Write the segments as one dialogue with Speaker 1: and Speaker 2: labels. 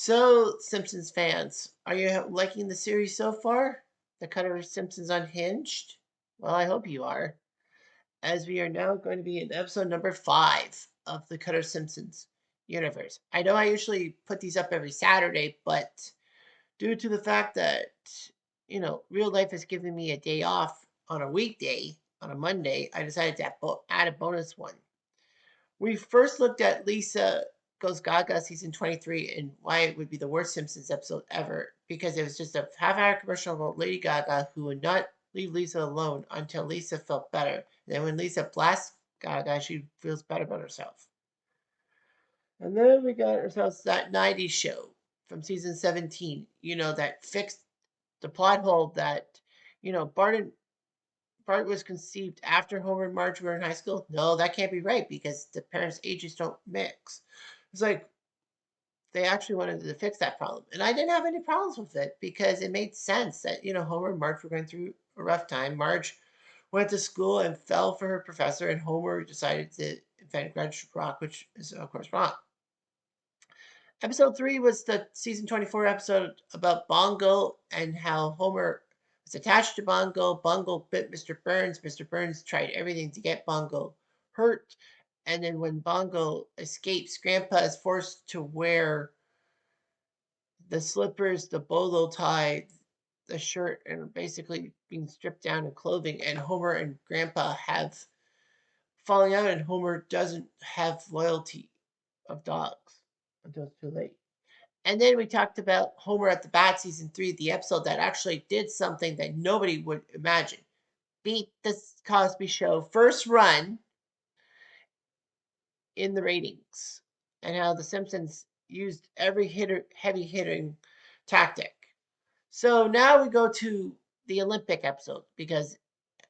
Speaker 1: So, Simpsons fans, are you liking the series so far? The Cutter Simpsons Unhinged? Well, I hope you are, as we are now going to be in episode number 5 of the Cutter Simpsons universe. I know I usually put these up every Saturday, but due to the fact that, real life has given me a day off on a weekday, on a Monday, I decided to add a bonus one. We first looked at Lisa Goes Gaga season 23 and why it would be the worst Simpsons episode ever because it was just a half-hour commercial about Lady Gaga who would not leave Lisa alone until Lisa felt better. And then when Lisa blasts Gaga, she feels better about herself. And then we got ourselves that 90s show from season 17, that fixed the plot hole that, Bart was conceived after Homer and Marge were in high school. No, that can't be right because the parents' ages don't mix. It's like they actually wanted to fix that problem. And I didn't have any problems with it because it made sense that, Homer and Marge were going through a rough time. Marge went to school and fell for her professor, and Homer decided to invent graduate rock, which is, of course, wrong. Episode 3 was the season 24 episode about Bongo and how Homer was attached to Bongo. Bongo bit Mr. Burns. Mr. Burns tried everything to get Bongo hurt. And then when Bongo escapes, Grandpa is forced to wear the slippers, the bolo tie, the shirt, and basically being stripped down in clothing. And Homer and Grandpa have falling out, and Homer doesn't have loyalty of dogs until it's too late. And then we talked about Homer at the Bat season 3, the episode that actually did something that nobody would imagine. Beat the Cosby Show first run in the ratings, and how the Simpsons used every heavy hitting tactic. So now we go to the Olympic episode because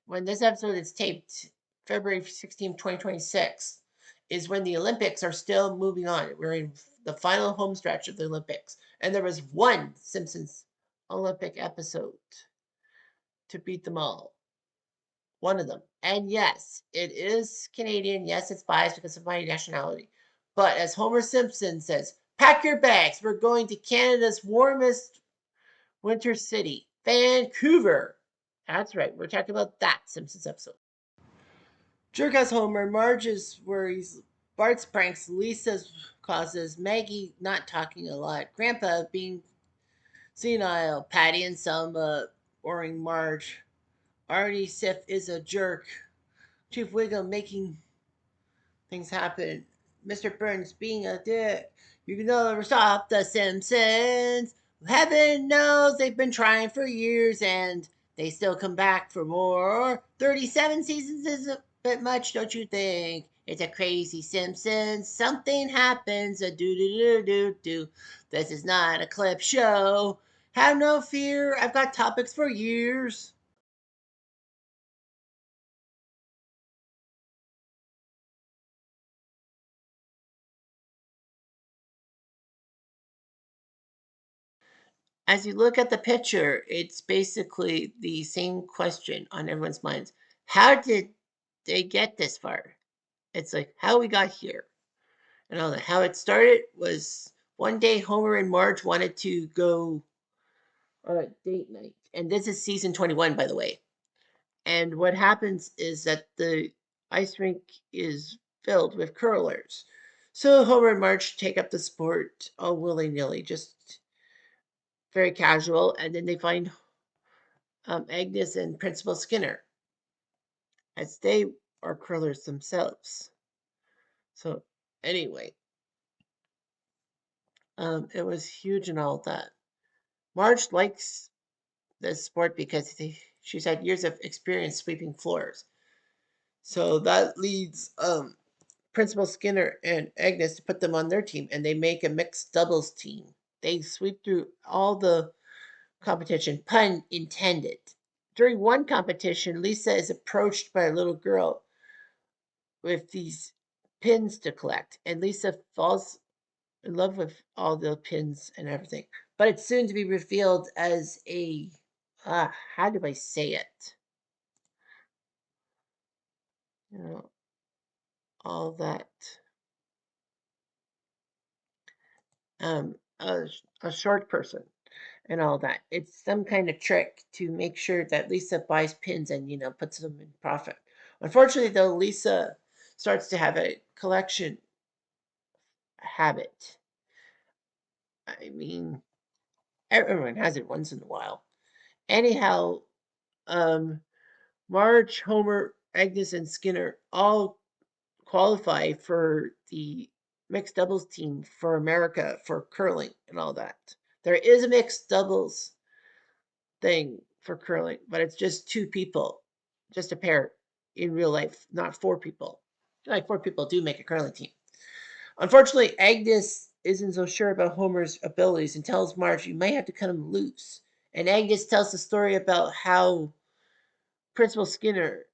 Speaker 1: when this episode is taped, February 16, 2026, is when the Olympics are still moving on. We're in the final home stretch of the Olympics. And there was one Simpsons Olympic episode to beat them all. One of them. And yes, it is Canadian. Yes, it's biased because of my nationality. But as Homer Simpson says, pack your bags. We're going to Canada's warmest winter city, Vancouver. That's right. We're talking about that Simpsons episode. Jerka's Homer, Marge's worries, Bart's pranks, Lisa's causes, Maggie not talking a lot, Grandpa being senile, Patty and Selma boring Marge, Artie Sif is a jerk, Chief Wiggum making things happen, Mr. Burns being a dick. You can never stop the Simpsons. Heaven knows they've been trying for years and they still come back for more. 37 seasons is a bit much, don't you think? It's a crazy Simpsons. Something happens. A do do do do do. This is not a clip show. Have no fear. I've got topics for years. As you look at the picture, it's basically the same question on everyone's minds. How did they get this far? It's like how we got here. And all that. How it started was one day Homer and Marge wanted to go on a date night. And this is season 21, by the way. And what happens is that the ice rink is filled with curlers. So Homer and Marge take up the sport all willy nilly, just very casual. And then they find Agnes and Principal Skinner, as they are curlers themselves. So, anyway, it was huge and all that. Marge likes this sport because she's had years of experience sweeping floors. So that leads Principal Skinner and Agnes to put them on their team, and they make a mixed doubles team. They sweep through all the competition, pun intended. During one competition, Lisa is approached by a little girl with these pins to collect, and Lisa falls in love with all the pins and everything. But it's soon to be revealed as a how do I say it? You know, all that. a short person and all that. It's some kind of trick to make sure that Lisa buys pins and puts them in profit. Unfortunately, though, Lisa starts to have a collection habit. I mean, everyone has it once in a while. Anyhow, um, Marge, Homer, Agnes, and Skinner all qualify for the mixed doubles team for America for curling and all that. There is a mixed doubles thing for curling, but it's just two people, just a pair in real life, not four people. Like four people do make a curling team. Unfortunately, Agnes isn't so sure about Homer's abilities and tells Marge you might have to cut him loose. And Agnes tells the story about how Principal Skinner,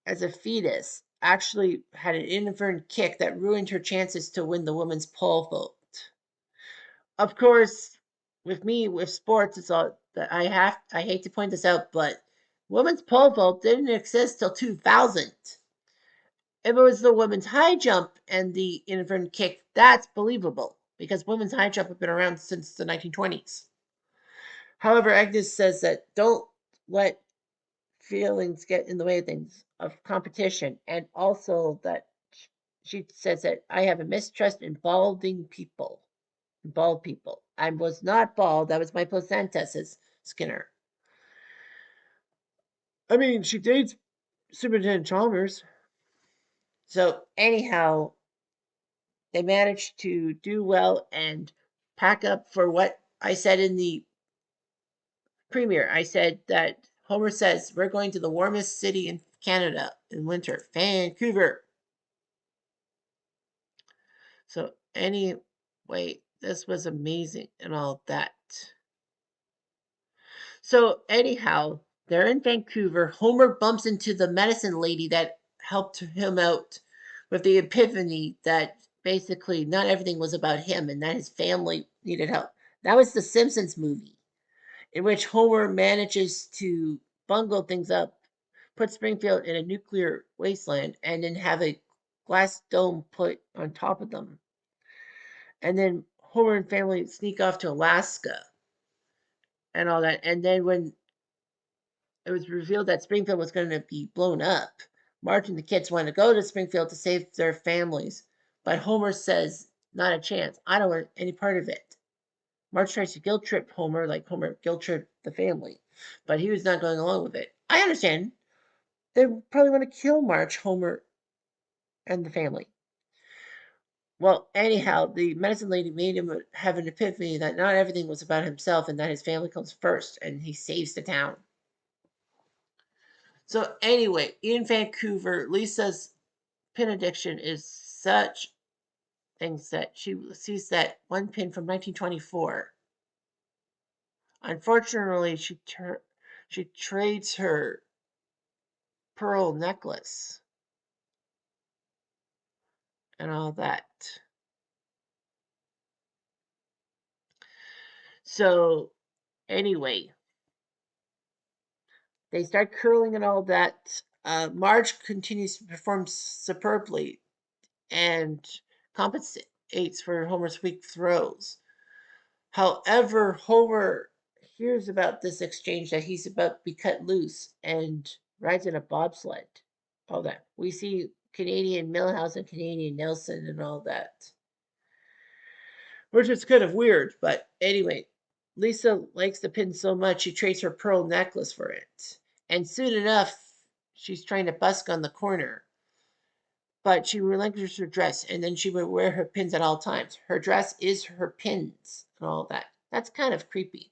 Speaker 1: as a fetus, actually had an inadvertent kick that ruined her chances to win the women's pole vault. Of course, with me with sports, it's all that I hate to point this out, but women's pole vault didn't exist till 2000. If it was the women's high jump and the inadvertent kick, that's believable because women's high jump have been around since the 1920s. However, Agnes says that don't let feelings get in the way of things of competition, and also that she says that I have a mistrust in bald people. I was not bald. That was my placenta, says Skinner. I mean, she dates Superintendent Chalmers. So anyhow, they managed to do well and pack up for what I said in the premiere. I said that Homer says we're going to the warmest city in Canada in winter, Vancouver. So anyway, this was amazing and all that. So anyhow, they're in Vancouver. Homer bumps into the medicine lady that helped him out with the epiphany that basically not everything was about him and that his family needed help. That was the Simpsons movie, in which Homer manages to bungle things up, put Springfield in a nuclear wasteland, and then have a glass dome put on top of them. And then Homer and family sneak off to Alaska and all that. And then when it was revealed that Springfield was going to be blown up, Marge and the kids want to go to Springfield to save their families. But Homer says, not a chance. I don't want any part of it. Marge tries to guilt trip Homer, like Homer guilt tripped the family. But he was not going along with it. I understand. They probably want to kill Marge, Homer, and the family. Well, anyhow, the medicine lady made him have an epiphany that not everything was about himself and that his family comes first, and he saves the town. So, anyway, in Vancouver, Lisa's pin addiction is such things that she sees that one pin from 1924. Unfortunately, she trades her pearl necklace and all that. So, anyway, they start curling and all that. Marge continues to perform superbly and compensates for Homer's weak throws. However, Homer hears about this exchange that he's about to be cut loose and rides in a bobsled. All that. We see Canadian Millhouse and Canadian Nelson and all that, which is kind of weird. But anyway, Lisa likes the pin so much she trades her pearl necklace for it. And soon enough, she's trying to busk on the corner. But she relinquishes her dress and then she would wear her pins at all times. Her dress is her pins and all that. That's kind of creepy.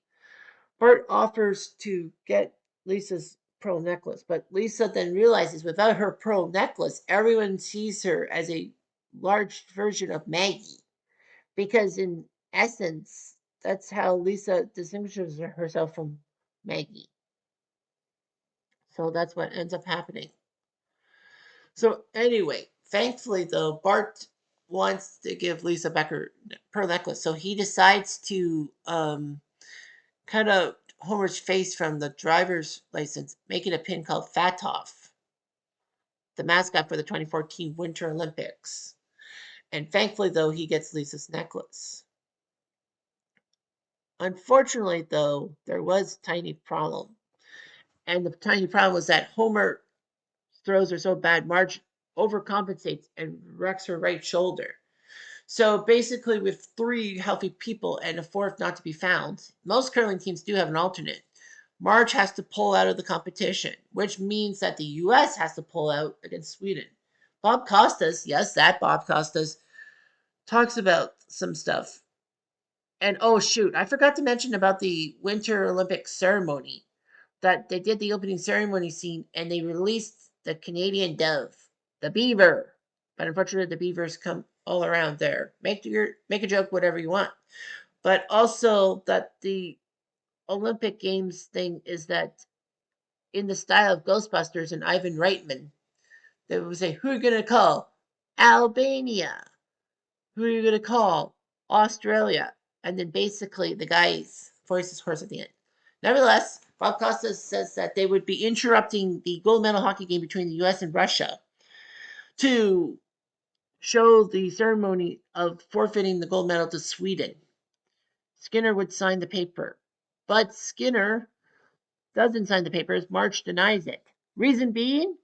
Speaker 1: Bart offers to get Lisa's pearl necklace, but Lisa then realizes without her pearl necklace, everyone sees her as a large version of Maggie. Because in essence, that's how Lisa distinguishes herself from Maggie. So that's what ends up happening. So anyway, thankfully though, Bart wants to give Lisa back her pearl necklace, so he decides to cut out Homer's face from the driver's license, making a pin called Fatoff, the mascot for the 2014 Winter Olympics. And thankfully, though, he gets Lisa's necklace. Unfortunately, though, there was a tiny problem. And the tiny problem was that Homer throws are so bad, Marge overcompensates and wrecks her right shoulder. So basically, with three healthy people and a fourth not to be found, most curling teams do have an alternate. Marge has to pull out of the competition, which means that the U.S. has to pull out against Sweden. Bob Costas, yes, that Bob Costas, talks about some stuff. And oh, shoot, I forgot to mention about the Winter Olympic ceremony that they did the opening ceremony scene and they released the Canadian dove, the beaver. But unfortunately, the beavers come all around there. Make a joke, whatever you want. But also that the Olympic Games thing is that in the style of Ghostbusters and Ivan Reitman, they would say, "Who are you gonna call? Albania. Who are you gonna call? Australia." And then basically the guy's voice is hoarse at the end. Nevertheless, Bob Costas says that they would be interrupting the gold medal hockey game between the US and Russia to show the ceremony of forfeiting the gold medal to Sweden. Skinner would sign the paper. But Skinner doesn't sign the papers. March denies it. Reason being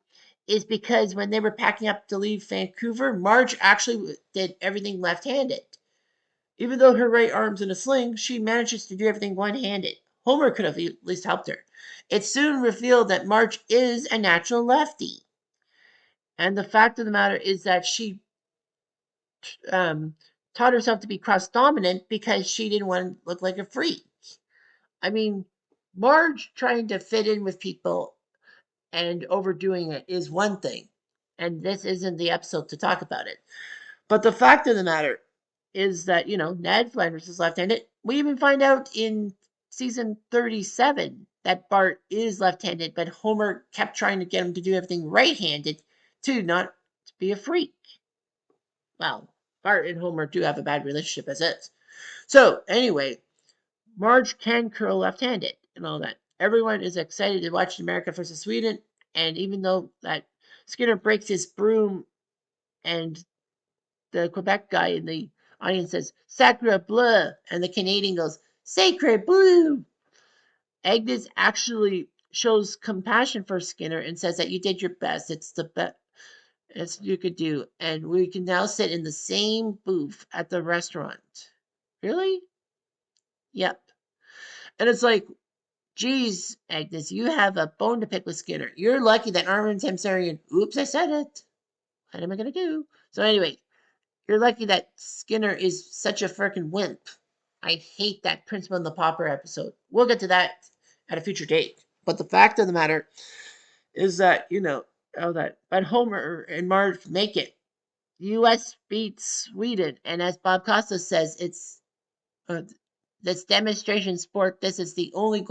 Speaker 1: is because when they were packing up to leave Vancouver, Marge actually did everything left handed. Even though her right arm's in a sling, she manages to do everything one handed. Homer could have at least helped her. It's soon revealed that Marge is a natural lefty. And the fact of the matter is that she um, taught herself to be cross dominant because she didn't want to look like a freak. I mean, Marge trying to fit in with people and overdoing it is one thing. And this isn't the episode to talk about it. But the fact of the matter is that, Ned Flanders is left handed. We even find out in season 37 that Bart is left handed, but Homer kept trying to get him to do everything right handed to not be a freak. Well, Bart and Homer do have a bad relationship as is. So, anyway, Marge can curl left handed and all that. Everyone is excited to watch America versus Sweden, and even though that Skinner breaks his broom and the Quebec guy in the audience says, "Sacre bleu," and the Canadian goes, "Sacre bleu." Agnes actually shows compassion for Skinner and says that you did your best. It's the best you could do. And we can now sit in the same booth at the restaurant. Really? Yep. And it's like, geez, Agnes, you have a bone to pick with Skinner. You're lucky that Armin Tamsarian, oops, I said it. What am I going to do? So anyway, you're lucky that Skinner is such a freaking wimp. I hate that Principal and the Pauper episode. We'll get to that at a future date. But the fact of the matter is that, but Homer and Marge make it. U.S. beats Sweden. And as Bob Costa says, it's uh, this demonstration sport. This is the only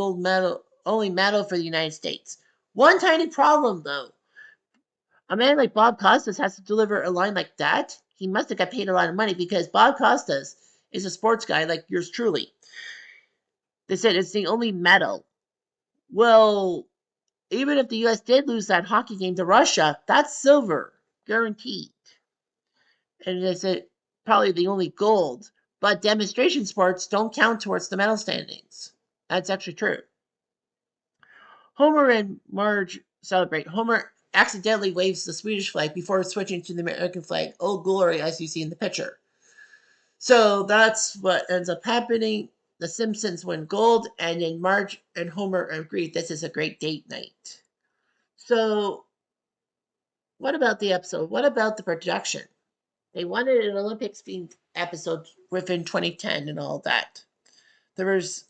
Speaker 1: medal for the United States. One tiny problem, though. A man like Bob Costas has to deliver a line like that. He must have got paid a lot of money because Bob Costas is a sports guy like yours truly. They said it's the only medal. Well, even if the U.S. did lose that hockey game to Russia, that's silver, guaranteed. And they said probably the only gold. But demonstration sports don't count towards the medal standings. That's actually true. Homer and Marge celebrate. Homer accidentally waves the Swedish flag before switching to the American flag. Oh, glory, as you see in the picture. So that's what ends up happening. The Simpsons win gold, and then Marge and Homer agree this is a great date night. So, what about the episode? What about the production? They wanted an Olympics themed episode within 2010 and all that. There was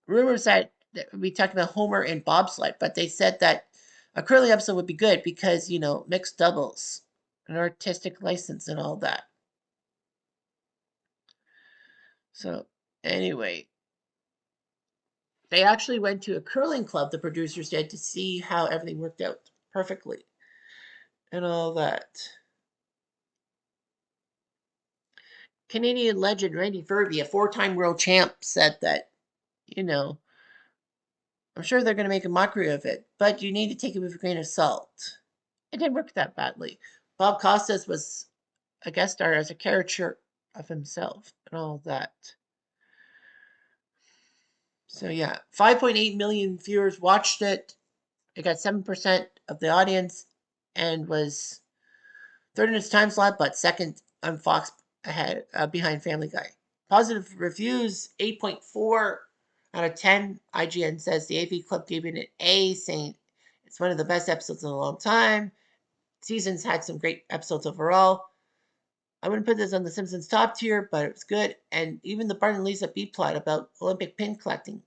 Speaker 1: rumors that we talked about Homer and bobsled, but they said that a curling episode would be good because, mixed doubles, an artistic license and all that. So, anyway, they actually went to a curling club, the producers did, to see how everything worked out perfectly and all that. Canadian legend Randy Ferbey, a four-time world champ, said that, I'm sure they're going to make a mockery of it, but you need to take it with a grain of salt. It didn't work that badly. Bob Costas was a guest star as a caricature of himself and all that. So yeah, 5.8 million viewers watched it. It got 7% of the audience and was third in its time slot, but second on Fox ahead behind Family Guy. Positive reviews 8.4 out of 10. IGN says the AV Club gave it an A, saying it's one of the best episodes in a long time. Seasons had some great episodes overall. I wouldn't put this on the Simpsons top tier, but it was good. And even the Bart and Lisa B plot about Olympic pin collecting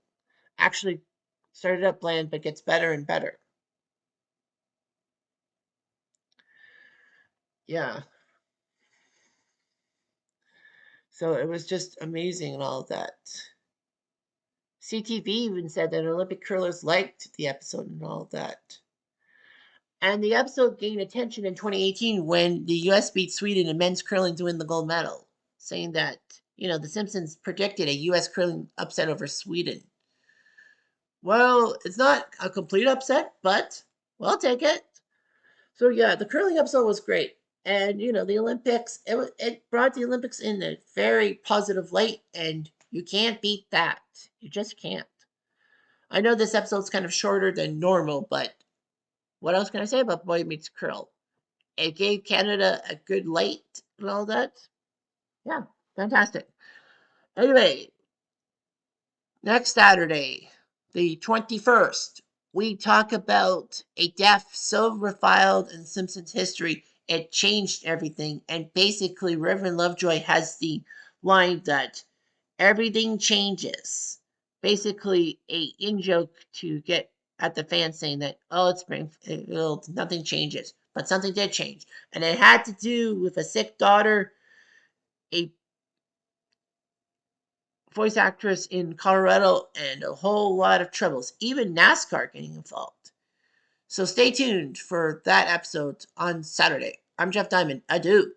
Speaker 1: actually started up bland, but gets better and better. Yeah. So it was just amazing and all of that. CTV even said that Olympic curlers liked the episode and all of that. And the episode gained attention in 2018 when the US beat Sweden in men's curling to win the gold medal, saying that, the Simpsons predicted a US curling upset over Sweden. Well, it's not a complete upset, but we'll take it. So yeah, the curling episode was great. And the Olympics, it brought the Olympics in a very positive light, and you can't beat that. You just can't. I know this episode's kind of shorter than normal, but what else can I say about Boy Meets Curl? It gave Canada a good light and all that. Yeah, fantastic. Anyway, next Saturday, the 21st, we talk about a death so reviled in Simpsons history it changed everything. And basically, Reverend Lovejoy has the line that everything changes. Basically, a in joke to get at the fans saying that, oh, it's Springfield, nothing changes. But something did change. And it had to do with a sick daughter, a voice actress in Colorado, and a whole lot of troubles, even NASCAR getting involved. So stay tuned for that episode on Saturday. I'm Jeff Diamond. Adieu.